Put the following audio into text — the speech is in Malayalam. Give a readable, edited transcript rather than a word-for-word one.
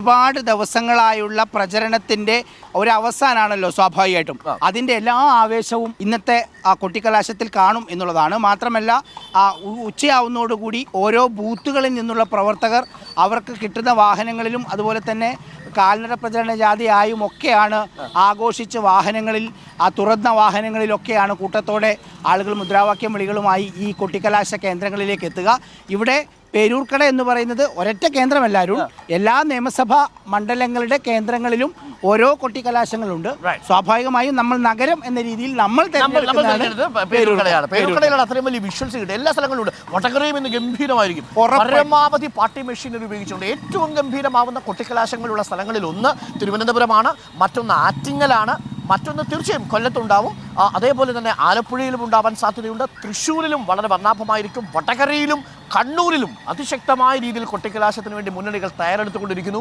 ഒരുപാട് ദിവസങ്ങളായുള്ള പ്രചരണത്തിന്റെ ഒരു അവസാനാണല്ലോ സ്വാഭാവികമായിട്ടും. അതിന്റെ എല്ലാ ആവേശവും ഇന്നത്തെ കൊട്ടിക്കലാശത്തിൽ കാണും എന്നുള്ളതാണ്. മാത്രമല്ല ഉച്ചയാവുന്നതോടുകൂടി ഓരോ ബൂത്തുകളിൽ നിന്നുള്ള പ്രവർത്തകർ അവർക്ക് കിട്ടുന്ന വാഹനങ്ങളിലും അതുപോലെ തന്നെ കാൽനട പ്രചരണ ജാഥയായും ഒക്കെയാണ് ആഘോഷിച്ച് വാഹനങ്ങളിൽ തുറന്ന വാഹനങ്ങളിലൊക്കെയാണ് കൂട്ടത്തോടെ ആളുകൾ മുദ്രാവാക്യം വിളികളുമായി ഈ കൊട്ടിക്കലാശ കേന്ദ്രങ്ങളിലേക്ക് എത്തുക. ഇവിടെ പേരൂർക്കട എന്ന് പറയുന്നത് ഒരൊറ്റ കേന്ദ്രമല്ലാരും എല്ലാ നിയമസഭാ മണ്ഡലങ്ങളുടെ കേന്ദ്രങ്ങളിലും ഓരോ കൊട്ടിക്കലാശങ്ങളുണ്ട്. സ്വാഭാവികമായും നമ്മൾ നഗരം എന്ന രീതിയിൽ നമ്മൾ പേരൂർക്കടയാണ്. അത്രയും വലിയ വിഷ്വൽസ് കിട്ടും. എല്ലാ സ്ഥലങ്ങളിലും ഉണ്ട്. വടകരയും ഇന്ന് ഗംഭീരമായിരിക്കും. പരമാവധി പാർട്ടി മെഷീനറി ഉപയോഗിച്ചുകൊണ്ട് ഏറ്റവും ഗംഭീരമാവുന്ന കൊട്ടിക്കലാശങ്ങളുള്ള സ്ഥലങ്ങളിൽ ഒന്ന് തിരുവനന്തപുരമാണ്, മറ്റൊന്ന് ആറ്റിങ്ങലാണ്, മറ്റൊന്ന് തീർച്ചയായും കൊല്ലത്തുണ്ടാവും. അതേപോലെ തന്നെ ആലപ്പുഴയിലും ഉണ്ടാവാൻ സാധ്യതയുണ്ട്. തൃശ്ശൂരിലും വളരെ വർണ്ണാഭമായിരിക്കും. വടകരയിലും കണ്ണൂരിലും അതിശക്തമായ രീതിയിൽ കൊട്ടിക്കലാശത്തിന് വേണ്ടി മുന്നണികൾ തയ്യാറെടുത്തുകൊണ്ടിരിക്കുന്നു.